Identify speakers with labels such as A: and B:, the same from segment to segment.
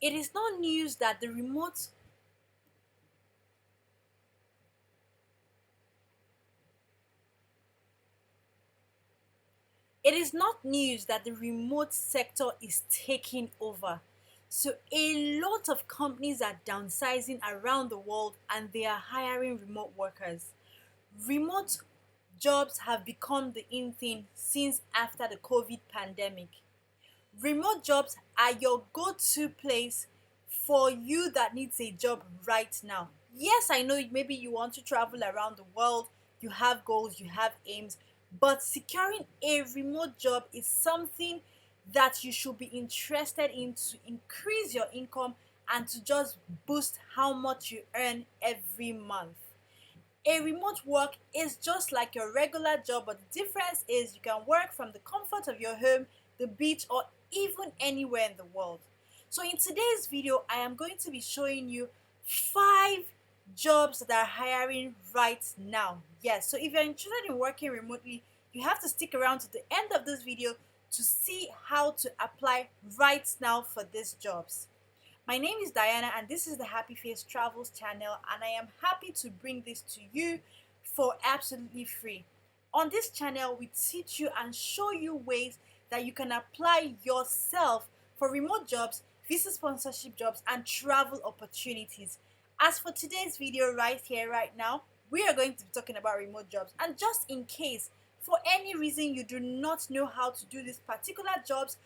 A: It is not news that the remote It is not news that the remote sector is taking over. So, a lot of companies are downsizing around the world and they are hiring remote workers. Remote jobs have become the in thing since after the COVID pandemic. Remote jobs are your go to place for you that needs a job right now. Yes, I know maybe you want to travel around the world, you have goals, you have aims, but securing a remote job is something that you should be interested in to increase your income and to just boost how much you earn every month. A remote work is just like your regular job, but the difference is you can work from the comfort of your home, the beach, or even anywhere in the world. So, in today's video, I am going to be showing you 5 jobs that are hiring right now. Yes, so if you're interested in working remotely, you have to stick around to the end of this video to see how to apply right now for these jobs. My name is Diana, and this is the Happy Face Travels channel, and I am happy to bring this to you for absolutely free. On this channel, we teach you and show you ways that you can apply yourself for remote jobs, visa sponsorship jobs, and travel opportunities. As for today's video, right here, right now, we are going to be talking about remote jobs. And just in case, for any reason you do not know how to do these particular jobs,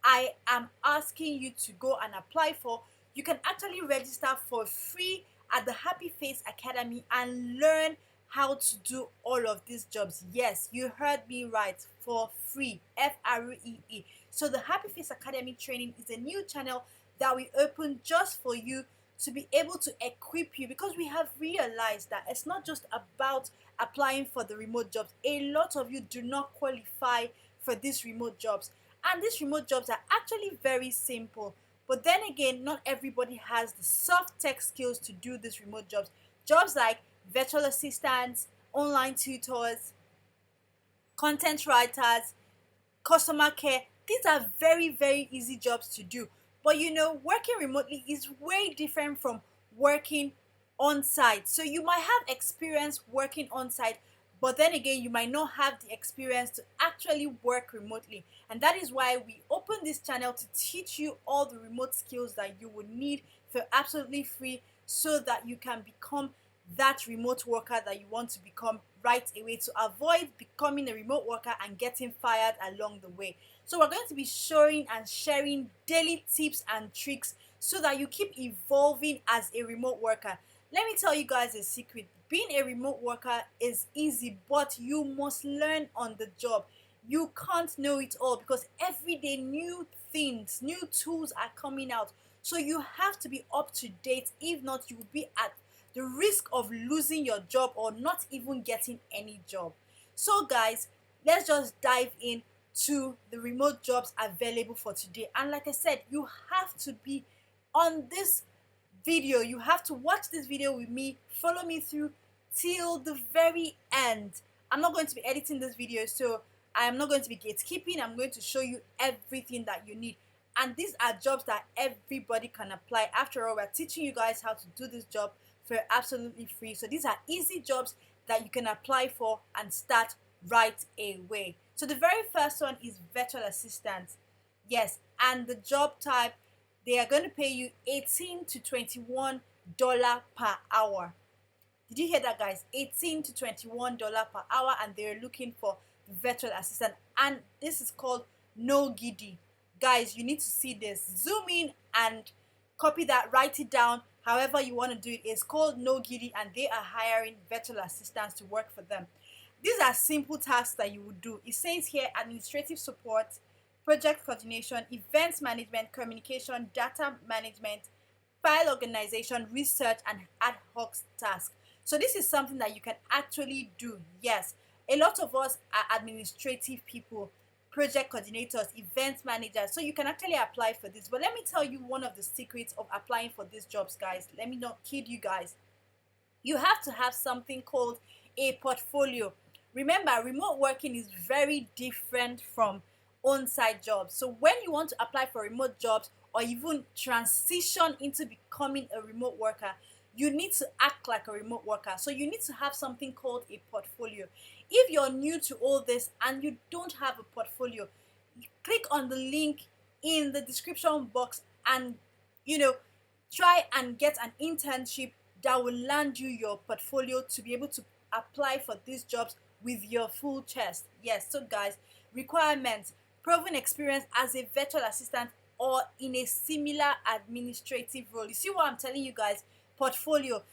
A: I am asking you to go and apply for. You can actually register for free at the Happy Face Academy and learn how to do all of these jobs. Yes, you heard me right, for free. FREE. So the Happy Face Academy training is a new channel that we opened just for you to be able to equip you, because we have realized that it's not just about applying for the remote jobs. A lot of you do not qualify for these remote jobs, and these remote jobs are actually very simple. But then again, not everybody has the soft tech skills to do these remote jobs. Jobs like virtual assistants, online tutors, content writers, customer care, these are very, very easy jobs to do. But working remotely is way different from working on site. So you might have experience working on site, but then again, you might not have the experience to actually work remotely. And that is why we open this channel to teach you all the remote skills that you would need for absolutely free, so that you can become that remote worker that you want to become right away, to avoid becoming a remote worker and getting fired along the way. So we're going to be showing and sharing daily tips and tricks so that you keep evolving as a remote worker. Let me tell you guys a secret. Being a remote worker is easy, but you must learn on the job. You can't know it all, because every day new things, new tools are coming out. So you have to be up to date. If not, you will be at the risk of losing your job or not even getting any job. So, guys, let's just dive in to the remote jobs available for today. And like I said, you have to be on this video. You have to watch this video with me, follow me through till the very end. I'm not going to be editing this video, so I am not going to be gatekeeping. I'm going to show you everything that you need. And these are jobs that everybody can apply. After all, we're teaching you guys how to do this job for absolutely free. So these are easy jobs that you can apply for and start right away. So the very first one is virtual assistant. Yes, and the job type, they are going to pay you $18 to $21 per hour. Did you hear that, guys? $18 to $21 per hour, and they're looking for virtual assistant. And this is called NoGigiddy. Guys, you need to see this. Zoom in and copy that, write it down. However you want to do it. It's called NoGigiddy, and they are hiring virtual assistants to work for them. These are simple tasks that you would do. It says here administrative support, project coordination, events management, communication, data management, file organization, research, and ad hoc tasks. So this is something that you can actually do. Yes, a lot of us are administrative people, project coordinators, event managers. So you can actually apply for this. But let me tell you one of the secrets of applying for these jobs, guys. Let me not kid you guys. You have to have something called a portfolio. Remember, remote working is very different from on-site jobs. So when you want to apply for remote jobs, or even transition into becoming a remote worker, you need to act like a remote worker. So you need to have something called a portfolio. If you're new to all this and you don't have a portfolio, click on the link in the description box and you know try and get an internship that will land you your portfolio to be able to apply for these jobs with your full chest. Yes, so guys, requirements: proven experience as a virtual assistant or in a similar administrative role. You see what I'm telling you guys? Portfolio.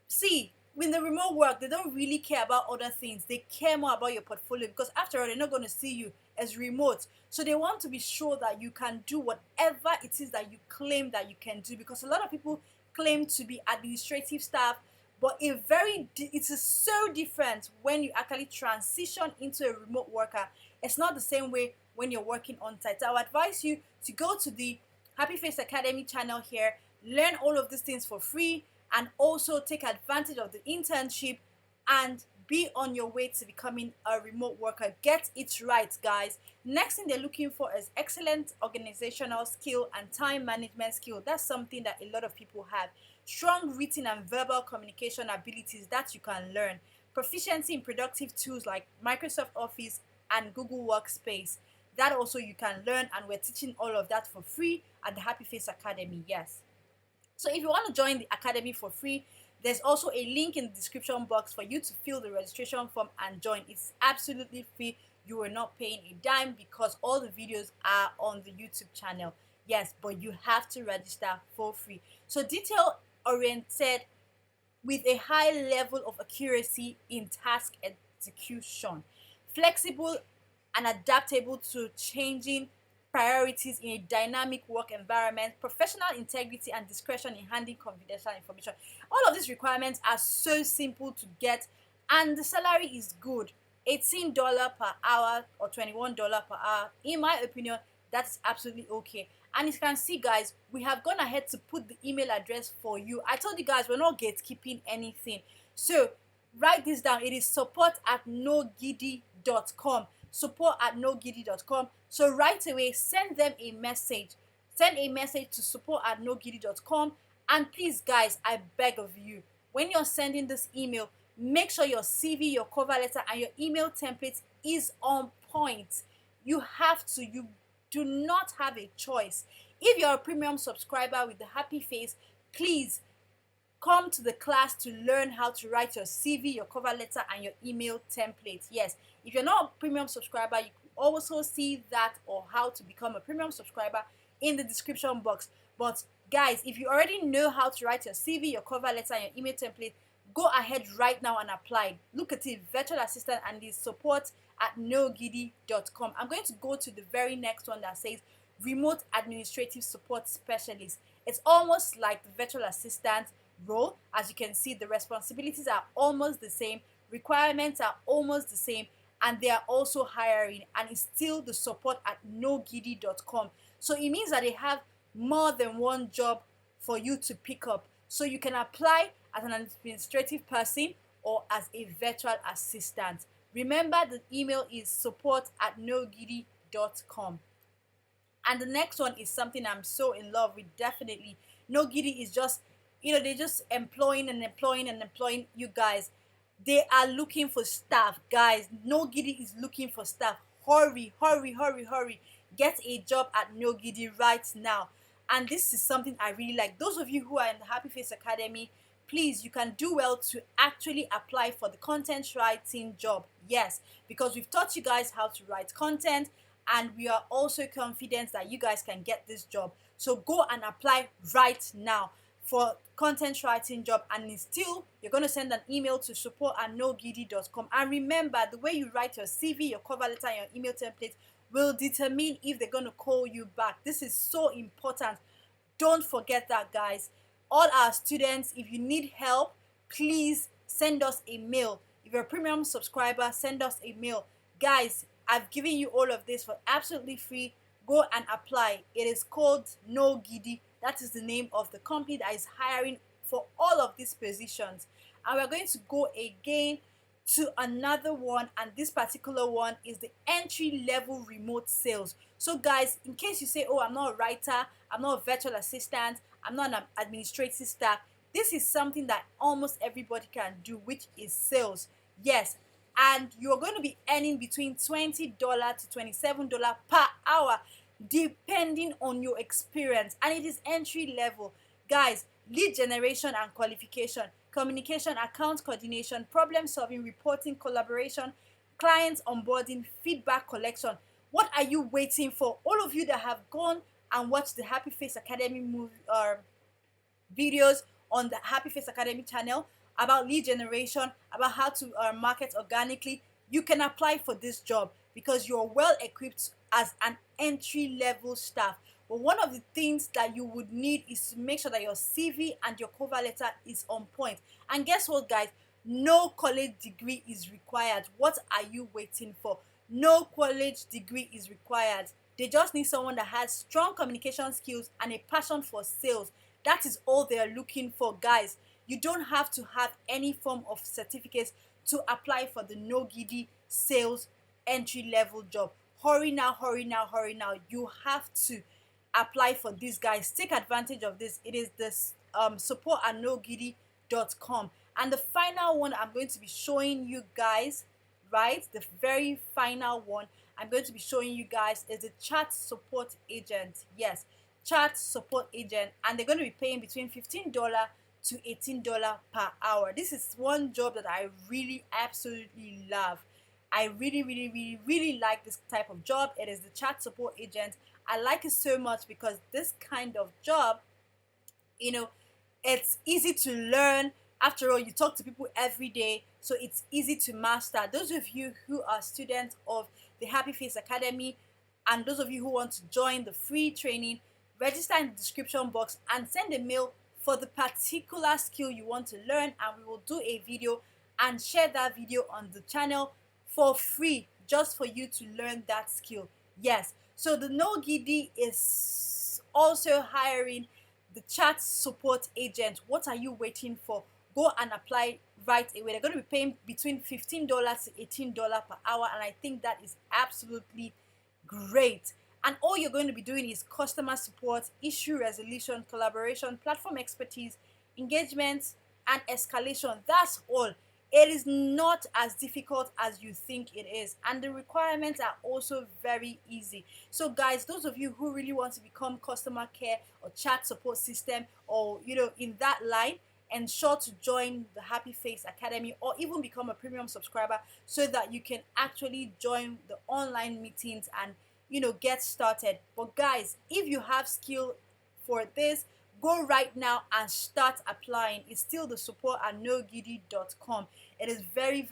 A: See, with the remote work, they don't really care about other things. They care more about your portfolio, because after all, they're not going to see you as remote. So they want to be sure that you can do whatever it is that you claim that you can do, because a lot of people claim to be administrative staff, but it is so different when you actually transition into a remote worker. It's not the same way when you're working on site. So I would advise you to go to the Happy Face Academy channel here, learn all of these things for free, and also take advantage of the internship and be on your way to becoming a remote worker. Get it right, guys. Next thing they're looking for is excellent organizational skill and time management skill. That's something that a lot of people have. Strong written and verbal communication abilities that you can learn. Proficiency in productive tools like Microsoft Office and Google Workspace. That also you can learn, and we're teaching all of that for free at the Happy Face Academy. Yes. So if you want to join the academy for free, there's also a link in the description box for you to fill the registration form and join. It's absolutely free. You are not paying a dime because all the videos are on the YouTube channel. Yes, but you have to register for free. So detail oriented with a high level of accuracy in task execution. Flexible and adaptable to changing priorities in a dynamic work environment, professional integrity and discretion in handling confidential information. All of these requirements are so simple to get, and the salary is good. $18 per hour or $21 per hour. In my opinion, that's absolutely okay. And as you can see, guys, we have gone ahead to put the email address for you. I told you guys we're not gatekeeping anything. So write this down. It is support@nogigiddy.com. support@nogigiddy.com. So right away, send them a message. Send a message to support@nogigiddy.com. And please, guys, I beg of you, when you're sending this email, make sure your CV, your cover letter, and your email template is on point. You have to. You do not have a choice. If you're a premium subscriber with the Happy Face, please come to the class to learn how to write your CV, your cover letter, and your email template. Yes, if you're not a premium subscriber, you can also see that or how to become a premium subscriber in the description box. But guys, if you already know how to write your CV, your cover letter, and your email template, go ahead right now and apply. Look at it, virtual assistant, and the support@nogigiddy.com. I'm going to go to the very next one that says remote administrative support specialist. It's almost like the virtual assistant role. As you can see, the responsibilities are almost the same, requirements are almost the same, and they are also hiring, and it's still the support@nogigiddy.com. So it means that they have more than one job for you to pick up. So you can apply as an administrative person or as a virtual assistant. Remember, the email is support@nogigiddy.com. And the next one is something I'm so in love with. Definitely, NoGigiddy is just, they're just employing and employing and employing you guys. They are looking for staff, guys. NoGigiddy is looking for staff. Hurry, hurry, hurry, hurry. Get a job at NoGigiddy right now. And this is something I really like. Those of you who are in the Happy Face Academy, please, you can do well to actually apply for the content writing job. Yes, because we've taught you guys how to write content, and we are also confident that you guys can get this job. So go and apply right now for content writing job, and it's still, you're going to send an email to support@nogigiddy.com. And remember, the way you write your CV, your cover letter, and your email template will determine if they're going to call you back. This is so important. Don't forget that, guys. All our students, if you need help, please send us a mail. If you're a premium subscriber, send us a mail. Guys, I've given you all of this for absolutely free. Go and apply. It is called NoGigiddy. That is the name of the company that is hiring for all of these positions. And we're going to go again to another one, and this particular one is the entry level remote sales. So guys, in case you say, oh, I'm not a writer, I'm not a virtual assistant, I'm not an administrative staff, this is something that almost everybody can do, which is sales. Yes, and you're going to be earning between $20 to $27 per hour depending on your experience, and it is entry level. Guys, lead generation and qualification, communication, account coordination, problem solving, reporting, collaboration, clients onboarding, feedback collection. What are you waiting for? All of you that have gone and watched the Happy Face Academy videos on the Happy Face Academy channel about lead generation, about how to market organically, you can apply for this job because you're well equipped as an entry level staff. But one of the things that you would need is to make sure that your CV and your cover letter is on point. And guess what, guys? No college degree is required. What are you waiting for? No college degree is required. They just need someone that has strong communication skills and a passion for sales. That is all they are looking for, guys. You don't have to have any form of certificates to apply for the NoGigiddy sales entry level job. Hurry now, hurry now, hurry now. You have to apply for this, guys. Take advantage of this. It is this support at nogigiddy.com. And the final one I'm going to be showing you guys, right? The very final one I'm going to be showing you guys is the chat support agent. Yes, chat support agent, and they're going to be paying between $15 to $18 per hour. This is one job that I really absolutely love. I really like this type of job. It is the chat support agent. I like it so much because this kind of job, you know, it's easy to learn. After all, you talk to people every day, so it's easy to master. Those of you who are students of the Happy Face Academy, and those of you who want to join the free training, register in the description box and send a mail for the particular skill you want to learn, and we will do a video and share that video on the channel for free, just for you to learn that skill. Yes, so the NoGigiddy is also hiring the chat support agent. What are you waiting for? Go and apply right away. They're going to be paying between $15 to $18 per hour, and I think that is absolutely great. And all you're going to be doing is customer support, issue resolution, collaboration, platform expertise, engagement, and escalation. That's all. It is not as difficult as you think it is, and the requirements are also very easy. So guys, those of you who really want to become customer care or chat support system, or in that line, ensure to join the Happy Face Academy or even become a premium subscriber so that you can actually join the online meetings and get started. But guys, if you have skill for this, go right now and start applying. It's still the support at nogigiddy.com. It is very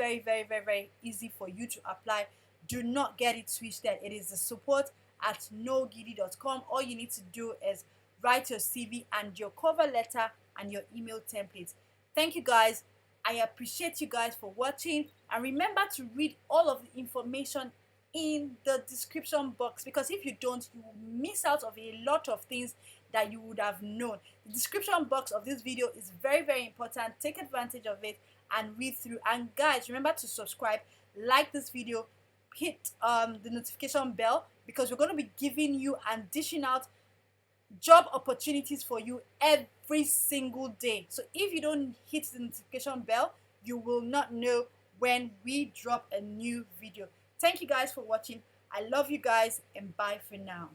A: easy for you to apply. Do not get it twisted. It is the support at nogigiddy.com. All you need to do is write your CV and your cover letter and your email templates. Thank you guys. I appreciate you guys for watching, and remember to read all of the information in the description box, because if you don't, you will miss out of a lot of things that you would have known. The description box of this video is very important. Take advantage of it and read through. And guys, remember to subscribe, like this video, hit the notification bell, because we're going to be giving you and dishing out job opportunities for you every single day. So if you don't hit the notification bell, you will not know when we drop a new video. Thank you guys for watching. I love you guys, and bye for now.